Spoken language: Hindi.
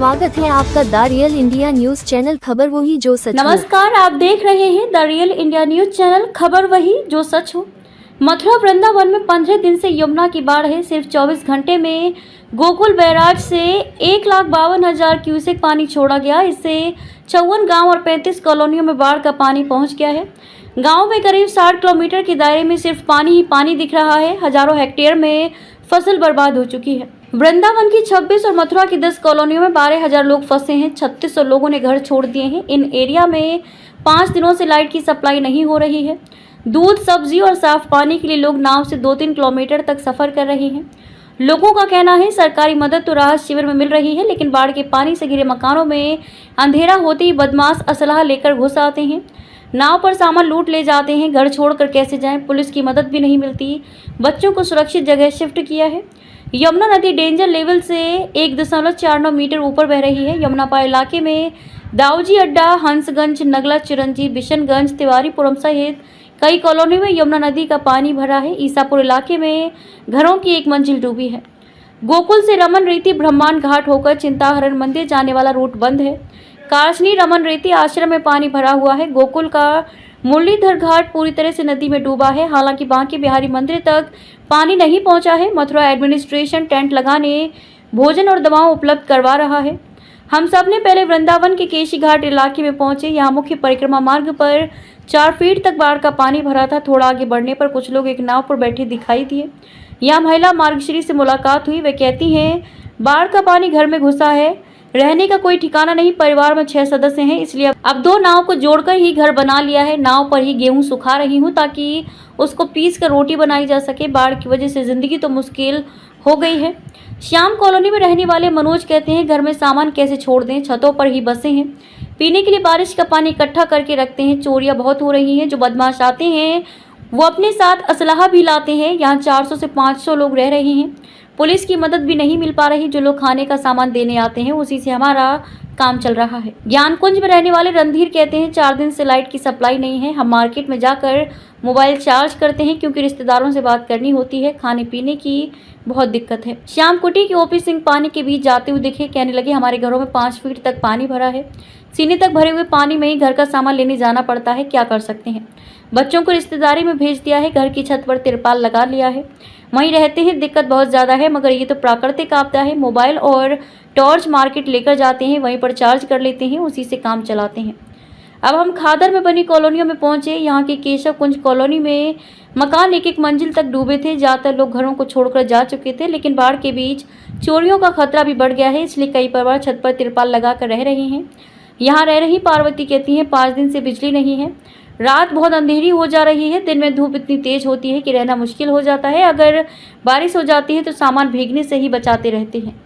स्वागत है आपका the real India news channel खबर वही जो सच हो। नमस्कार, आप देख रहे हैं the real India news channel खबर वही जो सच हो। मथुरा वृंदावन में 15 दिन से यमुना की बाढ़ है। सिर्फ 24 घंटे में गोकुल बैराज से 1,52,000 क्यूसेक पानी छोड़ा गया। इससे 54 गांव और 35 कॉलोनियों में बाढ़ का पानी पहुंच गया है। गांव में करीब 60 किलोमीटर के दायरे में सिर्फ पानी ही पानी दिख रहा है। हजारों हेक्टेयर में फसल बर्बाद हो चुकी है। वृंदावन की 26 और मथुरा की 10 कॉलोनियों में 12,000 लोग फंसे हैं। 3600 लोगों ने घर छोड़ दिए हैं। इन एरिया में 5 दिनों से लाइट की सप्लाई नहीं हो रही है। दूध, सब्जी और साफ पानी के लिए लोग नाव से 2-3 किलोमीटर तक सफर कर रहे हैं। लोगों का कहना है सरकारी मदद तो राहत शिविर में मिल रही है, लेकिन बाढ़ के पानी से घिरे मकानों में अंधेरा होते ही बदमाश असलाह लेकर घुस आते हैं। नाव पर सामान लूट ले जाते हैं। घर छोड़कर कैसे जाएं? पुलिस की मदद भी नहीं मिलती। बच्चों को सुरक्षित जगह शिफ्ट किया है। यमुना नदी डेंजर लेवल से 1.49 मीटर ऊपर बह रही है। यमुनापार इलाके में दाऊजी अड्डा, हंसगंज, नगला, चिरंजी, बिशनगंज, तिवारीपुरम सहित कई कॉलोनी में यमुना नदी का पानी भरा है। ईसापुर इलाके में घरों की एक मंजिल डूबी है। गोकुल से रमन रेती ब्रह्मांड घाट होकर चिंताहरण मंदिर जाने वाला रूट बंद है। कारसनी रमन रेती आश्रम में पानी भरा हुआ है। गोकुल का मुरलीधर घाट पूरी तरह से नदी में डूबा है। हालांकि बांके बिहारी मंदिर तक पानी नहीं पहुंचा है। मथुरा एडमिनिस्ट्रेशन टेंट लगाने, भोजन और दवाओं उपलब्ध करवा रहा है। हम सब ने पहले वृंदावन के केशी घाट इलाके में पहुंचे। यहाँ मुख्य परिक्रमा मार्ग पर 4 फीट तक बाढ़ का पानी भरा था। थोड़ा आगे बढ़ने पर कुछ लोग एक नाव पर बैठे दिखाई दिए। यहाँ महिला मार्गश्री से मुलाकात हुई। वे कहती हैं बाढ़ का पानी घर में घुसा है, रहने का कोई ठिकाना नहीं। परिवार में 6 सदस्य हैं, इसलिए अब 2 नाव को जोड़कर ही घर बना लिया है। नाव पर ही गेहूं सुखा रही हूं ताकि उसको पीस कर रोटी बनाई जा सके। बाढ़ की वजह से जिंदगी तो मुश्किल हो गई है। श्याम कॉलोनी में रहने वाले मनोज कहते हैं घर में सामान कैसे छोड़ दें, छतों पर ही बसे हैं। पीने के लिए बारिश का पानी इकट्ठा करके रखते हैं। चोरियां बहुत हो रही हैं। जो बदमाश आते हैं वो अपने साथ असलाह भी लाते हैं। यहाँ 400 से 500 लोग रह रहे हैं। पुलिस की मदद भी नहीं मिल पा रही। जो लोग खाने का सामान देने आते हैं उसी से हमारा काम चल रहा है। ज्ञानकुंज में रहने वाले रणधीर कहते हैं 4 दिन से लाइट की सप्लाई नहीं है। हम मार्केट में जाकर मोबाइल चार्ज करते हैं क्योंकि रिश्तेदारों से बात करनी होती है। खाने पीने की बहुत दिक्कत है। श्याम कुटी के ओपी सिंह पानी के बीच जाते हुए दिखे। कहने लगे हमारे घरों में 5 फीट तक पानी भरा है। सीने तक भरे हुए पानी में ही घर का सामान लेने जाना पड़ता है। क्या कर सकते हैं? बच्चों को रिश्तेदारी में भेज दिया है। घर की छत पर तिरपाल लगा लिया है, वहीं रहते हैं। दिक्कत बहुत ज़्यादा है, मगर ये तो प्राकृतिक आपदा है। मोबाइल और टॉर्च मार्केट लेकर जाते हैं, वहीं पर चार्ज कर लेते हैं, उसी से काम चलाते हैं। अब हम खादर में बनी कॉलोनियों में पहुंचे। यहाँ के केशव कुंज कॉलोनी में मकान एक मंजिल तक डूबे थे। ज़्यादातर लोग घरों को छोड़कर जा चुके थे, लेकिन बाढ़ के बीच चोरियों का खतरा भी बढ़ गया है, इसलिए कई परिवार छत पर तिरपाल लगाकर रह रहे हैं। यहाँ रह रही पार्वती कहती हैं 5 दिन से बिजली नहीं है। रात बहुत अंधेरी हो जा रही है। दिन में धूप इतनी तेज होती है कि रहना मुश्किल हो जाता है। अगर बारिश हो जाती है तो सामान भीगने से ही बचाते रहते हैं।